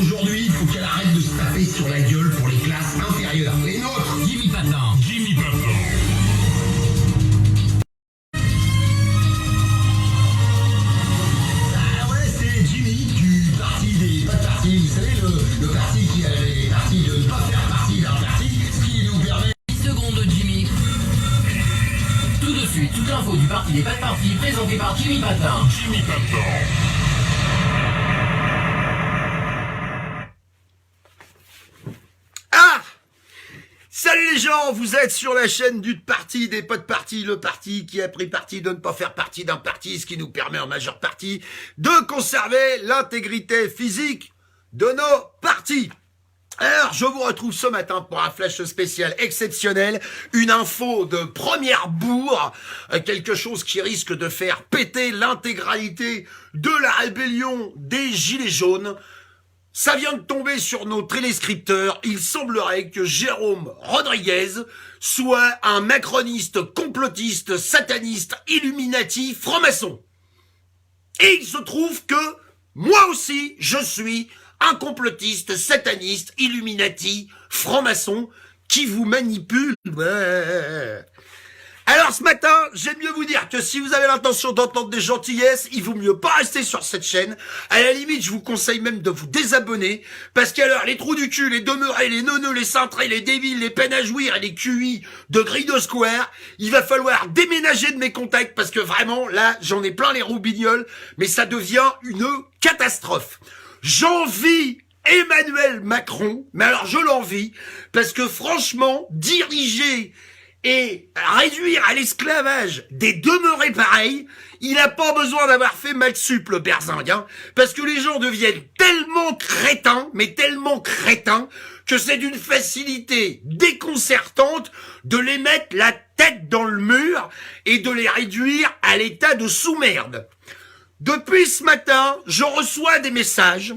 Aujourd'hui, il faut qu'elle arrête de se taper sur la gueule pour les classes inférieures. Les nôtres. Jimmy Patin. Jimmy Patin. Ah ouais, c'est Jimmy du parti des pas de parti. Vous savez, le parti qui a les partis de ne pas faire partie d'un parti, ce qui nous permet... 10 secondes de Jimmy. Tout de suite, toute l'info du parti des pas de parti, présenté par Jimmy Patin. Jimmy Patin. Salut les gens, vous êtes sur la chaîne du parti des potes partis, le parti qui a pris parti de ne pas faire partie d'un parti, ce qui nous permet en majeure partie de conserver l'intégrité physique de nos partis. Alors, je vous retrouve ce matin pour un flash spécial exceptionnel, une info de première bourre, quelque chose qui risque de faire péter l'intégralité de la rébellion des Gilets jaunes. Ça vient de tomber sur nos téléscripteurs. Il semblerait que Jérôme Rodriguez soit un macroniste, complotiste, sataniste, illuminati, franc-maçon. Et il se trouve que moi aussi, je suis un complotiste, sataniste, illuminati, franc-maçon qui vous manipule. Alors ce matin, j'aime mieux vous dire que si vous avez l'intention d'entendre des gentillesses, il vaut mieux pas rester sur cette chaîne. À la limite, je vous conseille même de vous désabonner, parce qu'alors les trous du cul, les demeurés, les neuneux, les cintrés, les débiles, les peines à jouir et les QI de Grido Square, il va falloir déménager de mes contacts, parce que vraiment, là, j'en ai plein les roubignoles, mais ça devient une catastrophe. J'envie Emmanuel Macron, mais alors je l'envie, parce que franchement, diriger et réduire à l'esclavage des demeurés pareils, il n'a pas besoin d'avoir fait maths sup, le berzingue, hein, parce que les gens deviennent tellement crétins, mais tellement crétins, que c'est d'une facilité déconcertante de les mettre la tête dans le mur et de les réduire à l'état de sous-merde. Depuis ce matin, je reçois des messages.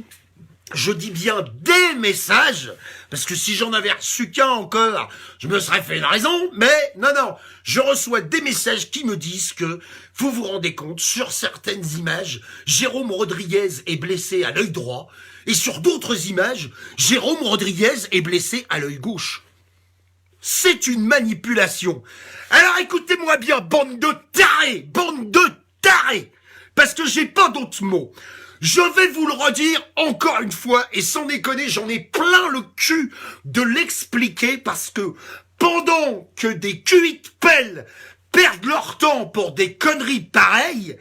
Je dis bien des messages, parce que si j'en avais reçu qu'un encore, je me serais fait une raison, mais non, je reçois des messages qui me disent que, vous vous rendez compte, sur certaines images, Jérôme Rodriguez est blessé à l'œil droit, et sur d'autres images, Jérôme Rodriguez est blessé à l'œil gauche. C'est une manipulation. Alors écoutez-moi bien, bande de tarés, parce que j'ai pas d'autres mots. Je vais vous le redire encore une fois, et sans déconner, j'en ai plein le cul de l'expliquer, parce que pendant que des cuits de pelle perdent leur temps pour des conneries pareilles,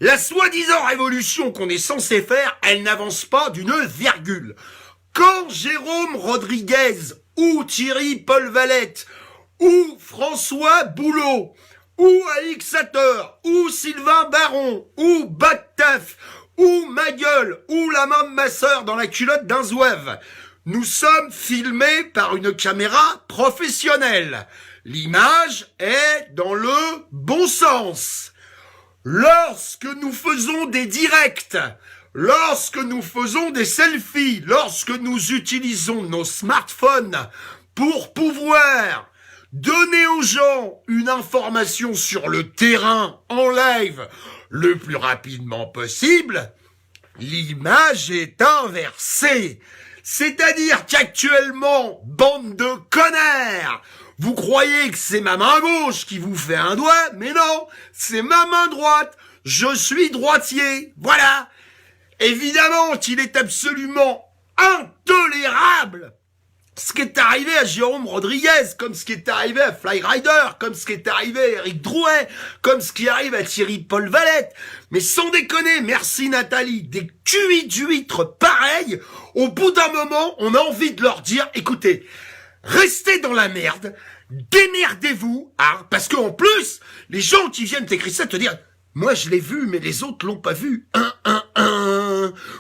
la soi-disant révolution qu'on est censé faire, elle n'avance pas d'une virgule. Quand Jérôme Rodriguez, ou Thierry Paul Valette, ou François Boulot, ou Alix Sator, ou Sylvain Baron, ou Bactaf, ou ma gueule, ou la main de ma sœur dans la culotte d'un zouave. Nous sommes filmés par une caméra professionnelle. L'image est dans le bon sens. Lorsque nous faisons des directs, lorsque nous faisons des selfies, lorsque nous utilisons nos smartphones pour pouvoir donner aux gens une information sur le terrain en live le plus rapidement possible, l'image est inversée. C'est-à-dire qu'actuellement, bande de connards, vous croyez que c'est ma main gauche qui vous fait un doigt, mais non, c'est ma main droite. Je suis droitier, voilà. Évidemment qu'il est absolument intolérable ce qui est arrivé à Jérôme Rodriguez, comme ce qui est arrivé à Flyrider, comme ce qui est arrivé à Éric Drouet, comme ce qui arrive à Thierry Paul Valette. Mais sans déconner, merci Nathalie, des cuits d'huîtres pareils, au bout d'un moment, on a envie de leur dire, écoutez, restez dans la merde, démerdez-vous, hein, parce qu'en plus, les gens qui viennent t'écrire ça te dire, moi je l'ai vu, mais les autres l'ont pas vu.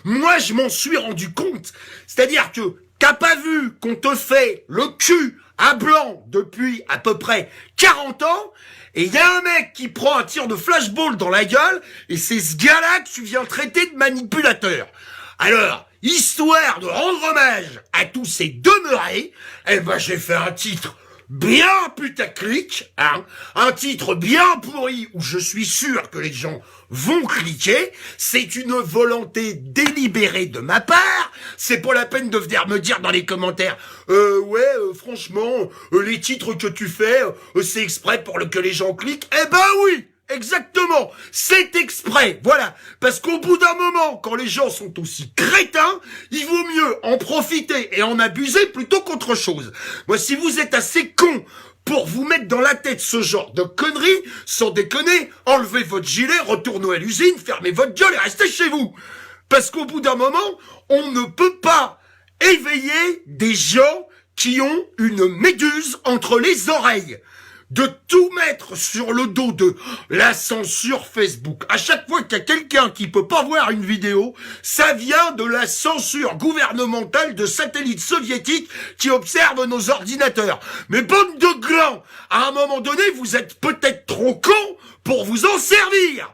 Moi je m'en suis rendu compte. C'est-à-dire que t'as pas vu qu'on te fait le cul à blanc depuis à peu près 40 ans, et il y a un mec qui prend un tir de flashball dans la gueule, et c'est ce gars-là que tu viens traiter de manipulateur. Alors, histoire de rendre hommage à tous ces demeurés, eh ben j'ai fait un titre bien putaclic, hein, un titre bien pourri où je suis sûr que les gens vont cliquer, c'est une volonté délibérée de ma part, c'est pas la peine de venir me dire dans les commentaires, franchement, les titres que tu fais, c'est exprès pour que les gens cliquent, eh ben oui! Exactement, c'est exprès, voilà, parce qu'au bout d'un moment, quand les gens sont aussi crétins, il vaut mieux en profiter et en abuser plutôt qu'autre chose. Moi, si vous êtes assez con pour vous mettre dans la tête ce genre de conneries, sans déconner, enlevez votre gilet, retournez à l'usine, fermez votre gueule et restez chez vous. Parce qu'au bout d'un moment, on ne peut pas éveiller des gens qui ont une méduse entre les oreilles. De tout mettre sur le dos de la censure Facebook. À chaque fois qu'il y a quelqu'un qui peut pas voir une vidéo, ça vient de la censure gouvernementale de satellites soviétiques qui observent nos ordinateurs. Mais bande de glands, à un moment donné, vous êtes peut-être trop cons pour vous en servir.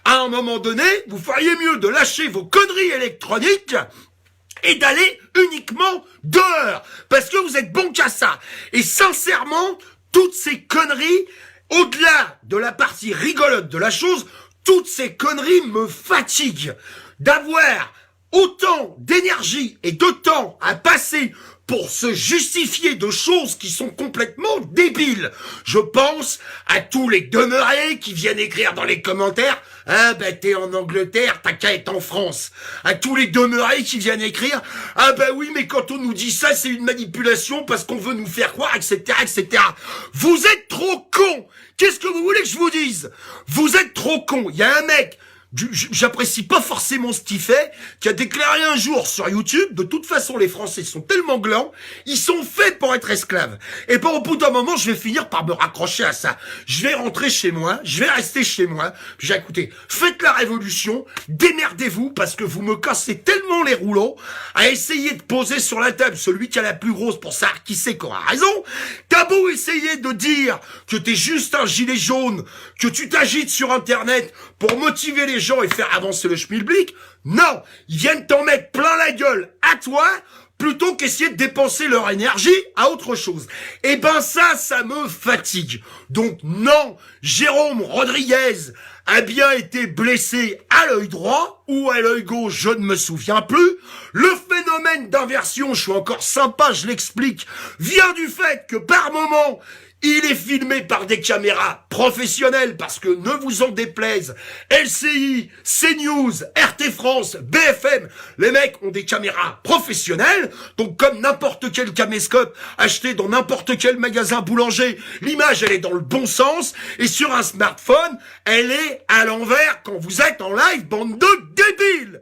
À un moment donné, vous feriez mieux de lâcher vos conneries électroniques et d'aller uniquement dehors. Parce que vous êtes bon qu'à ça. Et sincèrement, toutes ces conneries, au-delà de la partie rigolote de la chose, toutes ces conneries me fatiguent. D'avoir autant d'énergie et de temps à passer pour se justifier de choses qui sont complètement débiles. Je pense à tous les demeurés qui viennent écrire dans les commentaires « Ah ben t'es en Angleterre, t'as qu'à être en France ». À tous les demeurés qui viennent écrire « Ah ben oui, mais quand on nous dit ça, c'est une manipulation parce qu'on veut nous faire croire, etc. etc. » Vous êtes trop cons. Qu'est-ce que vous voulez que je vous dise? Vous êtes trop cons. Il y a un mec... J'apprécie pas forcément ce qu'il fait, qui a déclaré un jour sur YouTube, de toute façon les Français sont tellement glands, ils sont faits pour être esclaves. Et au bout d'un moment, je vais finir par me raccrocher à ça. Je vais rentrer chez moi, je vais rester chez moi, puis j'ai écouté, faites la révolution, démerdez-vous, parce que vous me cassez tellement les rouleaux, à essayer de poser sur la table celui qui a la plus grosse pour savoir qui c'est qui aura raison. T'as beau essayer de dire que t'es juste un gilet jaune, que tu t'agites sur Internet pour motiver les gens et faire avancer le schmilblick. Non, ils viennent t'en mettre plein la gueule à toi, plutôt qu'essayer de dépenser leur énergie à autre chose. Eh ben ça me fatigue. Donc non, Jérôme Rodriguez a bien été blessé à l'œil droit, ou à l'œil gauche, je ne me souviens plus. Le phénomène d'inversion, je suis encore sympa, je l'explique, vient du fait que par moment, il est filmé par des caméras professionnelles parce que, ne vous en déplaise, LCI, CNews, RT France, BFM, les mecs ont des caméras professionnelles, donc comme n'importe quel caméscope acheté dans n'importe quel magasin boulanger, l'image elle est dans le bon sens, et sur un smartphone, elle est à l'envers quand vous êtes en live, bande de débiles.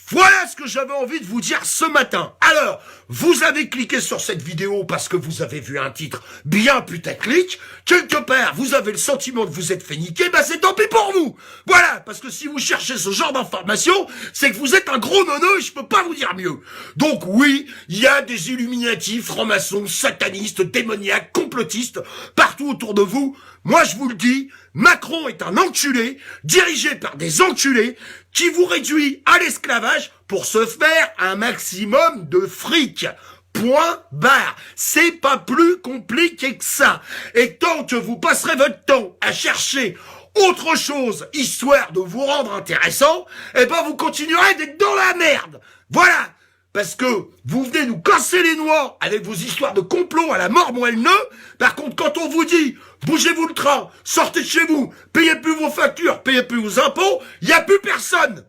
Voilà ce que j'avais envie de vous dire ce matin. Alors, vous avez cliqué sur cette vidéo parce que vous avez vu un titre bien putaclic. Quelque part, vous avez le sentiment de vous être fait niquer, ben c'est tant pis pour vous. Voilà, parce que si vous cherchez ce genre d'informations, c'est que vous êtes un gros nono et je peux pas vous dire mieux. Donc oui, il y a des Illuminati, francs-maçons, satanistes, démoniaques, complotistes, partout autour de vous. Moi, je vous le dis, Macron est un enculé, dirigé par des enculés, qui vous réduit à l'esclavage pour se faire un maximum de fric. Point barre. C'est pas plus compliqué que ça. Et tant que vous passerez votre temps à chercher autre chose, histoire de vous rendre intéressant, eh ben vous continuerez d'être dans la merde. Voilà. Parce que vous venez nous casser les noix avec vos histoires de complot à la mort moelleux. Par contre, quand on vous dit, bougez-vous le train, sortez de chez vous, payez plus vos factures, payez plus vos impôts, il n'y a plus personne.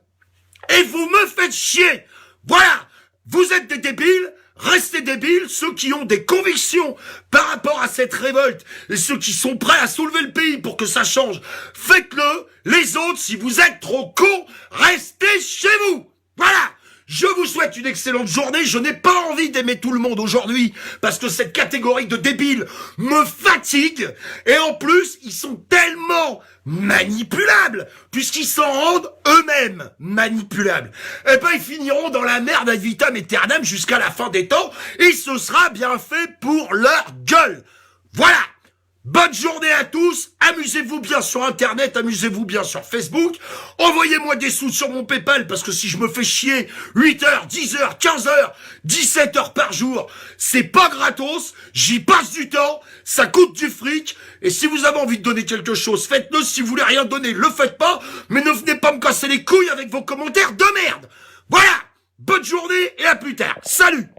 Et vous me faites chier. Voilà. Vous êtes des débiles, restez débiles, ceux qui ont des convictions par rapport à cette révolte, et ceux qui sont prêts à soulever le pays pour que ça change, faites-le. Les autres, si vous êtes trop cons, restez chez vous. Voilà. Je vous souhaite une excellente journée. Je n'ai pas envie d'aimer tout le monde aujourd'hui parce que cette catégorie de débiles me fatigue. Et en plus, ils sont tellement manipulables puisqu'ils s'en rendent eux-mêmes manipulables. Eh ben, ils finiront dans la merde ad vitam aeternam jusqu'à la fin des temps et ce sera bien fait pour leur gueule. Voilà. Bonne journée à tous, amusez-vous bien sur Internet, amusez-vous bien sur Facebook, envoyez-moi des sous sur mon Paypal, parce que si je me fais chier 8h, 10h, 15h, 17h par jour, c'est pas gratos, j'y passe du temps, ça coûte du fric, et si vous avez envie de donner quelque chose, faites-le, si vous voulez rien donner, le faites pas, mais ne venez pas me casser les couilles avec vos commentaires de merde. Voilà, bonne journée et à plus tard, salut.